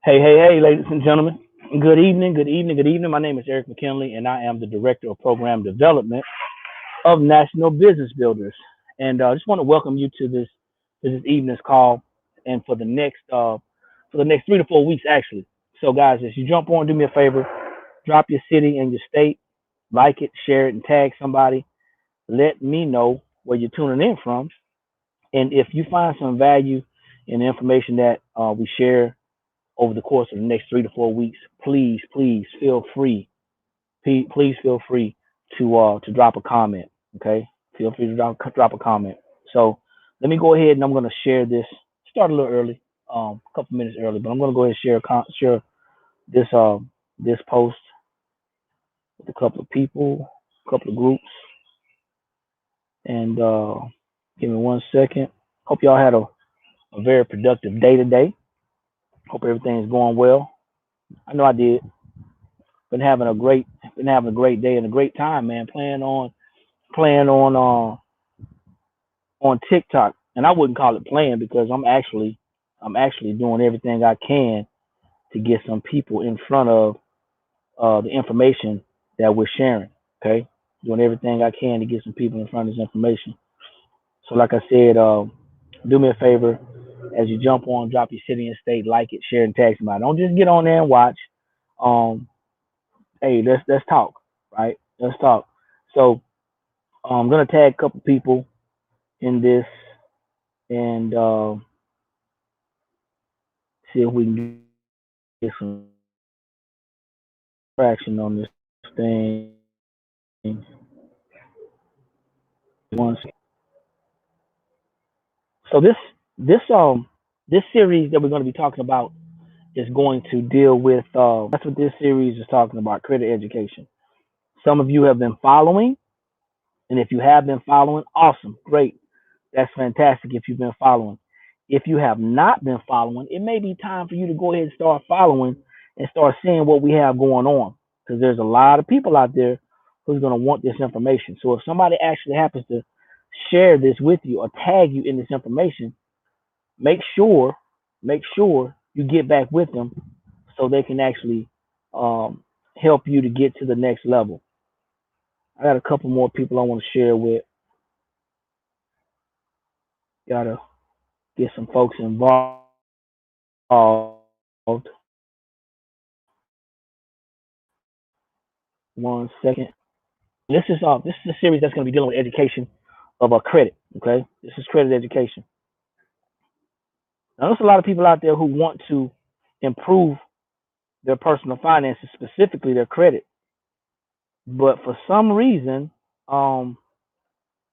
Hey, ladies and gentlemen. Good evening, good evening, good evening. My name is Eric McKinley, and I am the Director of Program Development of National Business Builders. And I just want to welcome you to this evening's call, and for the next 3 to 4 weeks, actually. So, guys, as you jump on, do me a favor, drop your city and your state, like it, share it, and tag somebody. Let me know where you're tuning in from, and if you find some value in the information that we share over the course of the next 3 to 4 weeks, please feel free. Please feel free to drop a comment. Okay, feel free to drop a comment. So let me go ahead and I'm going to share this. Start a little early, a couple minutes early, but I'm going to go ahead and share this post with a couple of people, a couple of groups, and give me 1 second. Hope y'all had a very productive day today. Hope everything's going well. I know I did. been having a great been having a great day and a great time, man. Playing on TikTok, and I wouldn't call it playing because I'm actually doing everything I can to get some people in front of the information that we're sharing. Okay, doing everything I can to get some people in front of this information. So, like I said, do me a favor as you jump on, drop your city and state, like it, share, and tag somebody. Don't just get on there and watch. Um, hey, let's talk, right? Let's talk. So I'm gonna tag a couple people in this and see if we can get some traction on this thing. Once, so this series that we're going to be talking about is going to deal with that's what this series is talking about, credit education. Some of you have been following, and if you have been following, awesome, great, that's fantastic. If you've been following, if you have not been following, it may be time for you to go ahead and start following and start seeing what we have going on, because there's a lot of people out there who's going to want this information. So if somebody actually happens to share this with you or tag you in this information, make sure you get back with them so they can actually um, help you to get to the next level. I got a couple more people I want to share with. Gotta get some folks involved. 1 second. This is a series that's going to be dealing with education of a credit. Okay, this is credit education. Now, there's a lot of people out there who want to improve their personal finances, specifically their credit, but for some reason, um,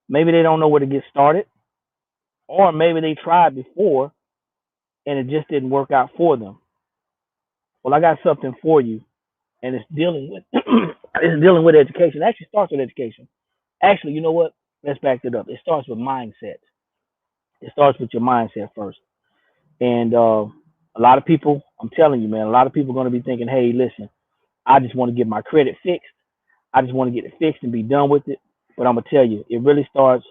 maybe they don't know where to get started, or maybe they tried before and it just didn't work out for them. Well, I got something for you, and it's dealing with it's dealing with education. It actually starts with education. Actually, you know what? Let's back it up. It starts with mindset. It starts with your mindset first. And a lot of people, I'm telling you, man, a lot of people are going to be thinking, hey, listen, I just want to get my credit fixed. I just want to get it fixed and be done with it. But I'm gonna tell you, it really starts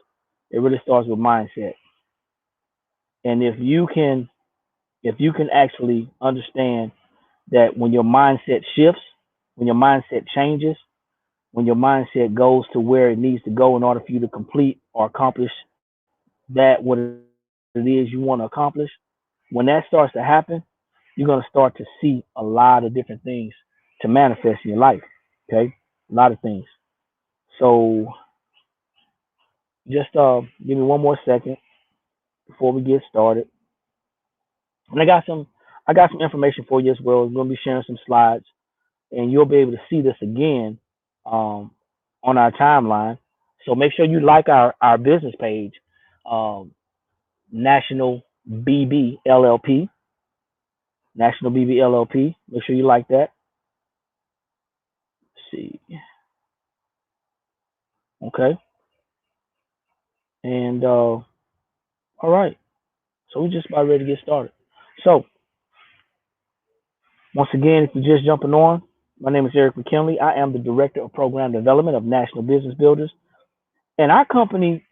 with mindset. And if you can actually understand that when your mindset shifts, when your mindset changes, when your mindset goes to where it needs to go in order for you to complete or accomplish that what it is you want to accomplish, when that starts to happen, you're going to start to see a lot of different things to manifest in your life. Okay, a lot of things. So just give me 1 more second before we get started, and I got some information for you as well. We're going to be sharing some slides, and you'll be able to see this again um, on our timeline. So make sure you like our business page, um, National BB LLP, National BB LLP. Make sure you like that. Let's see, okay, and all right. So we're just about ready to get started. So once again, if you're just jumping on, my name is Eric McKinley. I am the Director of Program Development of National Business Builders. And our company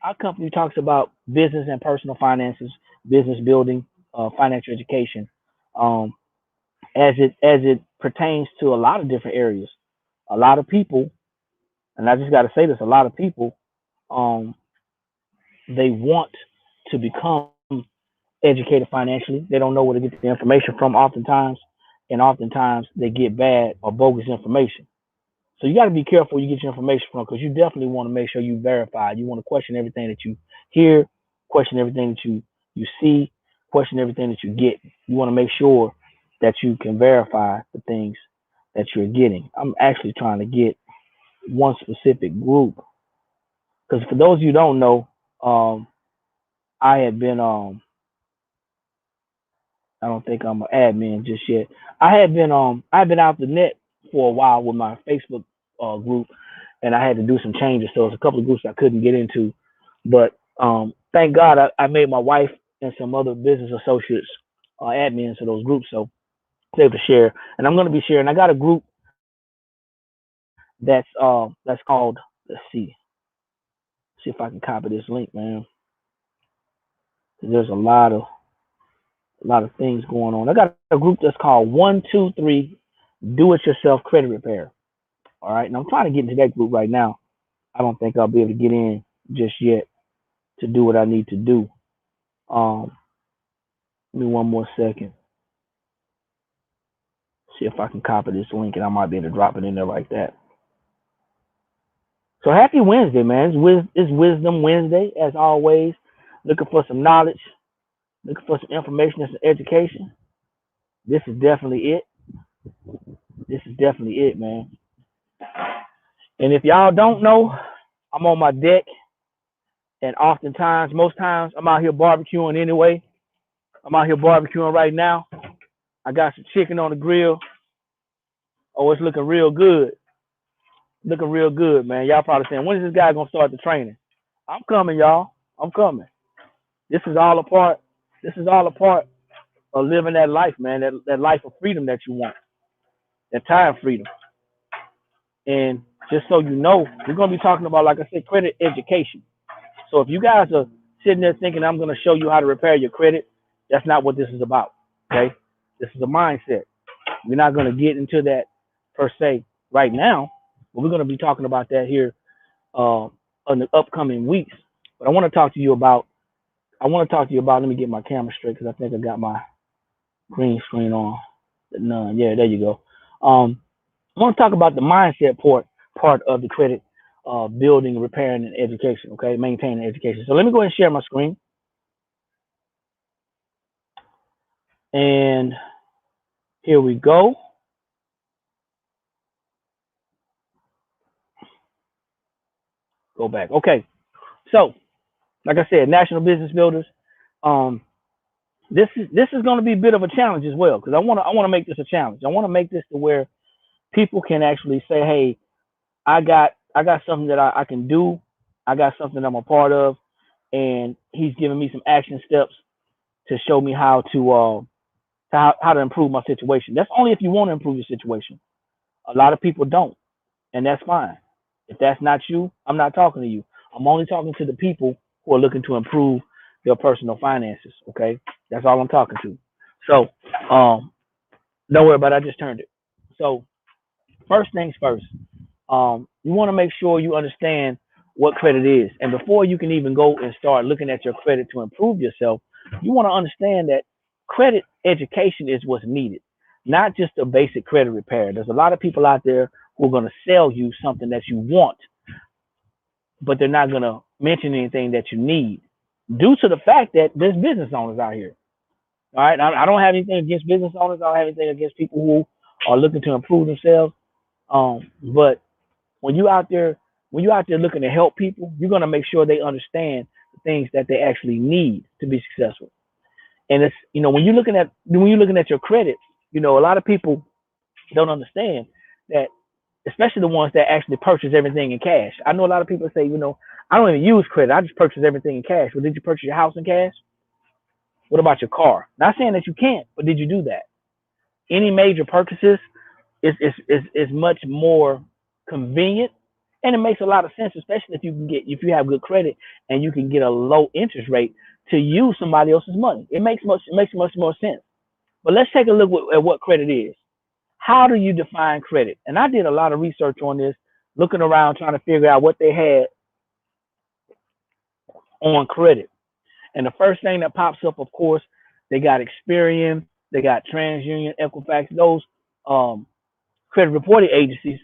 talks about business and personal finances, business building, financial education, um, as it pertains to a lot of different areas. A lot of people, and I just got to say this, a lot of people, um, they want to become educated financially. They don't know where to get the information from oftentimes, and oftentimes they get bad or bogus information. So you got to be careful where you get your information from because you definitely want to make sure you verify. You want to question everything that you hear, question everything that you see, question everything that you get. You want to make sure that you can verify the things that you're getting. I'm actually trying to get one specific group because for those of you who don't know, um, I had been I don't think I'm an admin just yet. I had been out the net for a while with my Facebook group, and I had to do some changes. So there's a couple of groups I couldn't get into, but thank God I made my wife and some other business associates admins of those groups, so they're able to share. And I'm going to be sharing. I got a group that's called. Let's see if I can copy this link, man. There's a lot of things going on. I got a group that's called 123 Do It Yourself Credit Repair. All right, and I'm trying to get into that group right now. I don't think I'll be able to get in just yet to do what I need to do. Um, Give me one more second. See if I can copy this link, and I might be able to drop it in there like that. So happy Wednesday, man! It's Wisdom Wednesday, as always. Looking for some knowledge, looking for some information and some education. This is definitely it. This is definitely it, man. And if y'all don't know, I'm on my deck, and oftentimes, most times, I'm out here barbecuing anyway. I'm out here barbecuing right now. I got some chicken on the grill. Oh, it's looking real good. Looking real good, man. Y'all probably saying, when is this guy gonna start the training? I'm coming, y'all. I'm coming. This is all a part. This is all a part of living that life, man. That life of freedom that you want. That time freedom. And just so you know, we're gonna be talking about, like I said, credit education. So if you guys are sitting there thinking I'm gonna show you how to repair your credit, that's not what this is about. Okay? This is a mindset. We're not gonna get into that per se right now, but we're gonna be talking about that here in the upcoming weeks. But I want to talk to you about. Let me get my camera straight because I think I got my green screen on. None. Yeah, there you go. I want to talk about the mindset part of the credit building, repairing, and education. Okay, maintaining education. So let me go ahead and share my screen. And here we go. Go back. Okay. So, like I said, National Business Builders. Um, this is going to be a bit of a challenge as well because I want to make this a challenge. I want to make this to where people can actually say, "Hey, I got something that I can do. I got something I'm a part of, and he's giving me some action steps to show me how to improve my situation." That's only if you want to improve your situation. A lot of people don't, and that's fine. If that's not you, I'm not talking to you. I'm only talking to the people who are looking to improve their personal finances. Okay, that's all I'm talking to. So, don't worry about it. I just turned it. So, first things first. You want to make sure you understand what credit is. And before you can even go and start looking at your credit to improve yourself, you want to understand that credit education is what's needed, not just a basic credit repair. There's a lot of people out there who are going to sell you something that you want, but they're not going to mention anything that you need due to the fact that there's business owners out here. All right. I don't have anything against business owners. I don't have anything against people who are looking to improve themselves. But when you out there looking to help people, you're gonna make sure they understand the things that they actually need to be successful. And it's when you're looking at your credit, a lot of people don't understand that, especially the ones that actually purchase everything in cash. I know a lot of people say, I don't even use credit. I just purchase everything in cash. Well, did you purchase your house in cash? What about your car? Not saying that you can't, but did you do that? Any major purchases is much more convenient, and it makes a lot of sense, especially if you have good credit and you can get a low interest rate to use somebody else's money. It makes much more sense. But let's take a look at what credit is. How do you define credit? And I did a lot of research on this, looking around trying to figure out what they had on credit. And the first thing that pops up, of course, they got Experian, they got TransUnion, Equifax, those credit reporting agencies.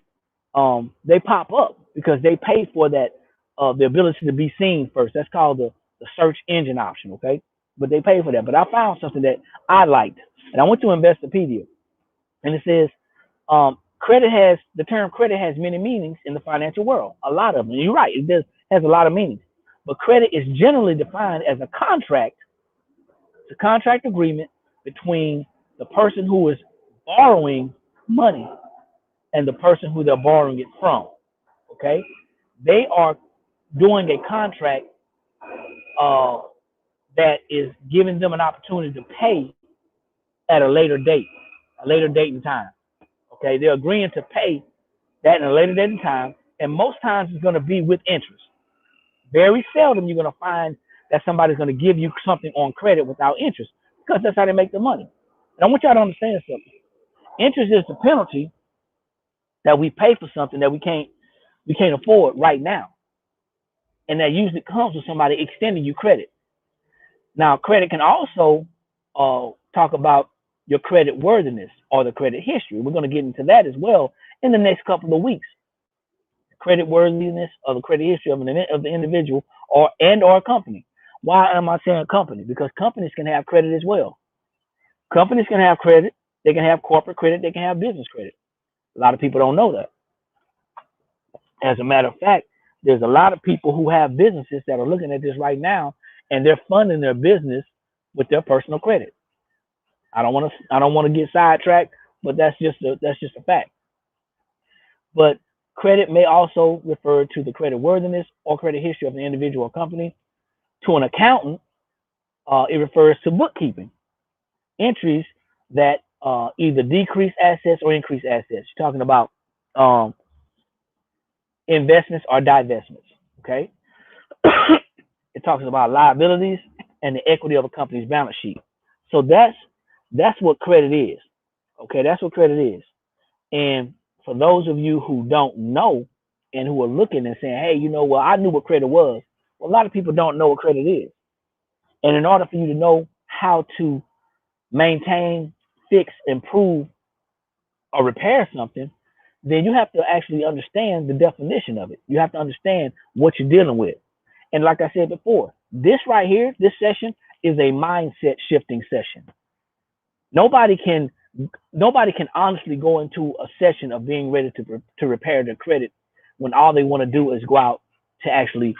They pop up because they pay for that, the ability to be seen first. That's called the search engine option, okay? But they pay for that. But I found something that I liked, and I went to Investopedia, and it says credit has the term credit has many meanings in the financial world. A lot of them. And you're right, it does has a lot of meanings. But credit is generally defined as a contract. It's a contract agreement between the person who is borrowing money and the person who they're borrowing it from. Okay, they are doing a contract uh, that is giving them an opportunity to pay at a later date and time. Okay, they're agreeing to pay that in a later date and time, and most times it's going to be with interest. Very seldom you're going to find that somebody's going to give you something on credit without interest, because that's how they make the money. And I want y'all to understand something. Interest is the penalty that we pay for something that we can't afford right now, and that usually comes with somebody extending you credit. Now, credit can also talk about your credit worthiness or the credit history. We're going to get into that as well in the next couple of weeks. Credit worthiness or the credit history of the individual or company. Why am I saying company? Because companies can have credit as well. Companies can have credit. They can have corporate credit. They can have business credit. A lot of people don't know that. As a matter of fact, there's a lot of people who have businesses that are looking at this right now, and they're funding their business with their personal credit. I don't want to get sidetracked, but that's just a fact. But credit may also refer to the credit worthiness or credit history of the individual or company. To an accountant, it refers to bookkeeping entries that either decrease assets or increase assets. You're talking about um, investments or divestments. Okay, it talks about liabilities and the equity of a company's balance sheet. So that's what credit is. Okay, that's what credit is. And for those of you who don't know and who are looking and saying, hey, well, I knew what credit was. Well, a lot of people don't know what credit is. And in order for you to know how to maintain, fix, improve, or repair something, then you have to actually understand the definition of it. You have to understand what you're dealing with. And like I said before, this right here, this session is a mindset shifting session. Nobody can honestly go into a session of being ready to repair their credit when all they want to do is go out to actually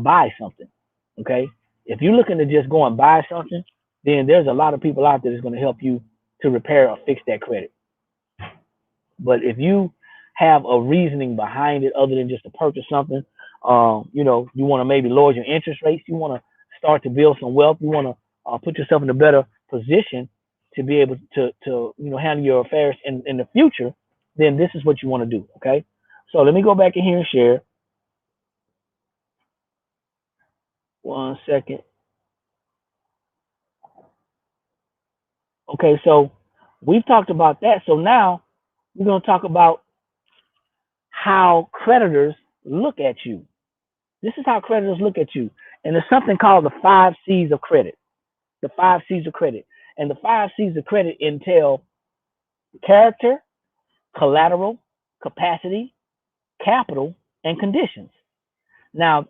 buy something. Okay, if you're looking to just go and buy something, then there's a lot of people out there that's going to help you to repair or fix that credit. But if you have a reasoning behind it other than just to purchase something, you want to maybe lower your interest rates, you want to start to build some wealth, you want to put yourself in a better position to be able to handle your affairs in the future, then this is what you want to do. Okay, so let me go back in here and share. One second. Okay, so we've talked about that. So now we're going to talk about how creditors look at you. This is how creditors look at you. And there's something called the 5 C's of credit. The 5 C's of credit. And the 5 C's of credit entail character, collateral, capacity, capital, and conditions. Now,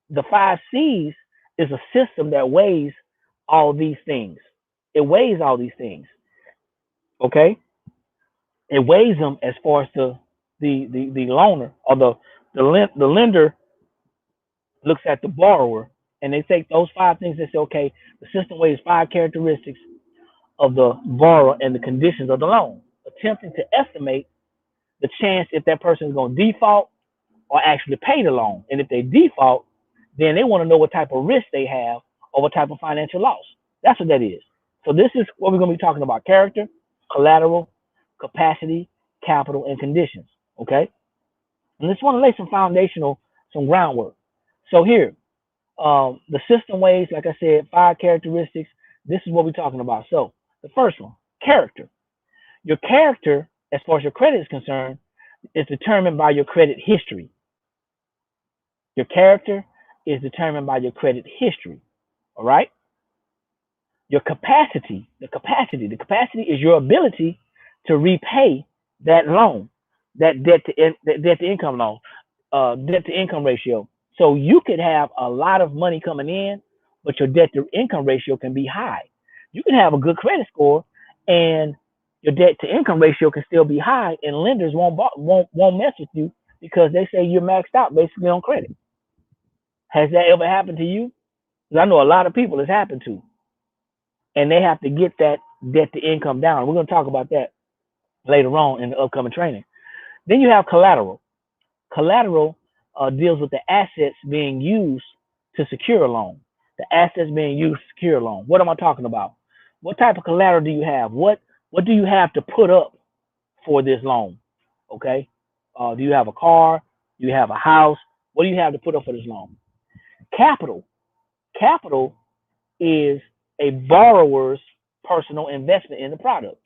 the 5 C's is a system that weighs all these things. It weighs all these things. Okay? It weighs them as far as the loaner or the lender looks at the borrower, and they take those 5 things and say, okay, the system weighs 5 characteristics of the borrower and the conditions of the loan, attempting to estimate the chance if that person is going to default or actually pay the loan. And if they default, then they want to know what type of risk they have or what type of financial loss. That's what that is. So this is what we're going to be talking about: character, collateral, capacity, capital, and conditions. Okay? And just want to lay some groundwork. So here, the system weighs, like I said, 5 characteristics. This is what we're talking about. So The first one, character. Your character, as far as your credit is concerned, is determined by your credit history. Your character is determined by your credit history. All right. Your capacity, the capacity is your ability to repay that loan, that debt to income loan, debt to income ratio. So you could have a lot of money coming in, but your debt to income ratio can be high. You can have a good credit score, and your debt to income ratio can still be high, and lenders won't mess with you because they say you're maxed out basically on credit. Has that ever happened to you? Because I know a lot of people it's happened to, and they have to get that debt to income down. We're going to talk about that later on in the upcoming training. Then you have collateral. Collateral deals with the assets being used to secure a loan. The assets being used to secure a loan. What am I talking about? What type of collateral do you have? What do you have to put up for this loan? Okay. Do you have a car? Do you have a house? What do you have to put up for this loan? Capital. Capital is a borrower's personal investment in the project.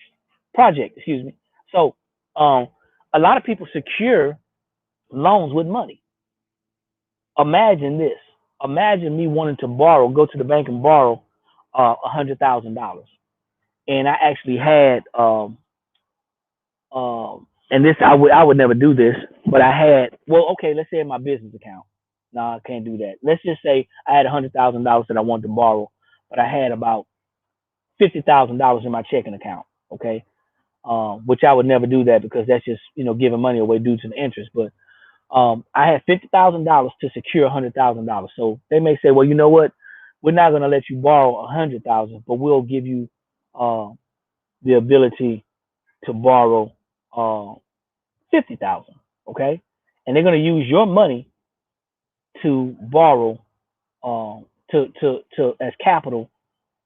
Excuse me. So, a lot of people secure loans with money. Imagine this. Imagine me wanting to borrow, go to the bank and borrow $100,000, and I actually had and this I would never do this, but I had, well, okay, let's say in my business account. No, I can't do that. Let's just say I had $100,000 that I wanted to borrow, but I had about $50,000 in my checking account. Okay, which I would never do that because that's just giving money away due to the interest. But I had $50,000 to secure $100,000. So they may say, well, you know what? We're not going to let you borrow $100,000, but we'll give you the ability to borrow 50,000. Okay, and they're going to use your money to borrow to as capital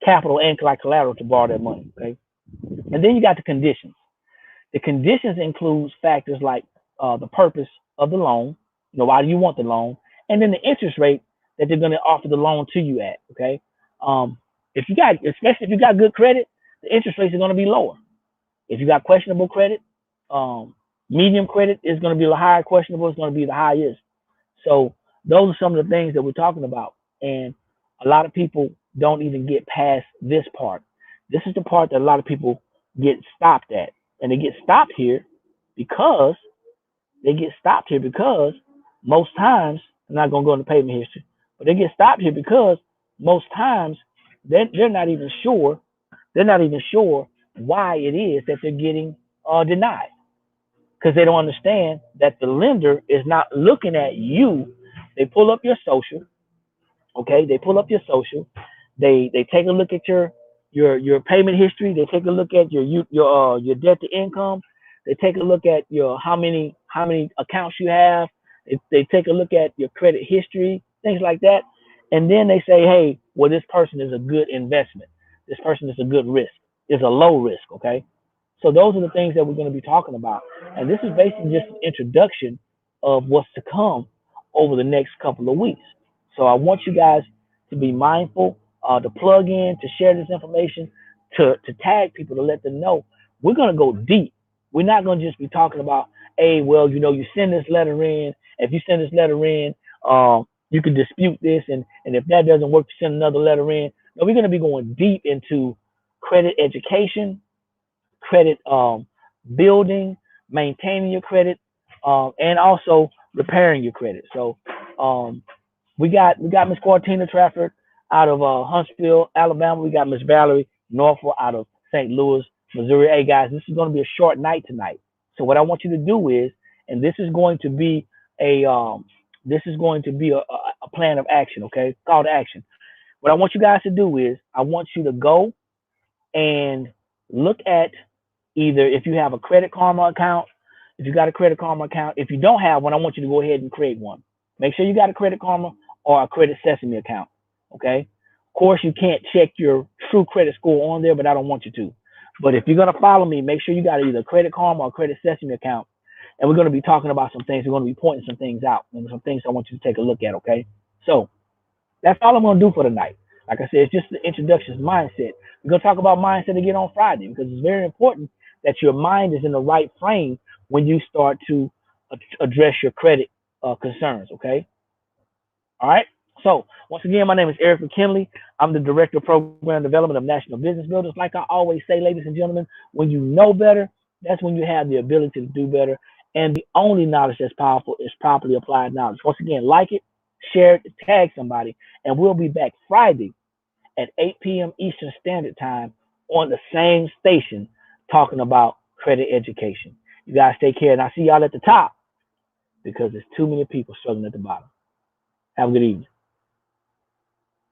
and like collateral to borrow that money. Okay, and then you got the conditions. The conditions includes factors like the purpose of the loan, why do you want the loan, and then the interest rate that they're going to offer the loan to you at. Okay, if you got, especially if you got good credit, the interest rates are going to be lower. If you got questionable credit, medium credit is going to be the higher, questionable is going to be the highest. So those are some of the things that we're talking about, and a lot of people don't even get past this part. This is the part that a lot of people get stopped at, and they get stopped here because most times, I'm not going to go into payment history, but they get stopped here because most times they're not even sure why it is that they're getting denied, because they don't understand that the lender is not looking at you. They pull up your social. Okay, they pull up your social. They take a look at your payment history. They take a look at your debt to income. They take a look at your how many accounts you have. They take a look at your credit history, things like that, and then they say, hey, well, this person is a good investment. This person is a good risk. Is a low risk. Okay, so those are the things that we're going to be talking about, and this is basically just an introduction of what's to come over the next couple of weeks. So I want you guys to be mindful, to plug in, to share this information, to tag people, to let them know. We're going to go deep. We're not going to just be talking about, hey, well, you send this letter in. If you send this letter in, you can dispute this, and if that doesn't work, you send another letter in. No, we're going to be going deep into credit education, credit building, maintaining your credit, and also repairing your credit. So we got Miss Cortina Trafford out of Huntsville, Alabama. We got Miss Valerie Norfolk out of St. Louis, Missouri. Hey guys, this is going to be a short night tonight. So what I want you to do is, and this is going to be a plan of action. Okay, call to action. What I want you guys to do is, I want you to go and look at either if you have a Credit Karma account, if you got a Credit Karma account. If you don't have one, I want you to go ahead and create one. Make sure you got a Credit Karma or a Credit Sesame account. Okay. Of course, you can't check your true credit score on there, but I don't want you to. But if you're going to follow me, make sure you got either a Credit Karma or a Credit Sesame account. And we're going to be talking about some things. We're going to be pointing some things out and some things I want you to take a look at. Okay. So that's all I'm going to do for tonight. Like I said, it's just the introduction mindset. We're going to talk about mindset again on Friday because it's very important that your mind is in the right frame when you start to address your credit concerns. Okay. All right. So once again, my name is Eric McKinley. I'm the Director of Program Development of National Business Builders. Like I always say, ladies and gentlemen, when you know better, that's when you have the ability to do better. And the only knowledge that's powerful is properly applied knowledge. Once again, like it, share it, tag somebody, and we'll be back Friday at 8 p.m. Eastern Standard Time on the same station talking about credit education. You guys take care, and I'll see y'all at the top because there's too many people struggling at the bottom. Have a good evening.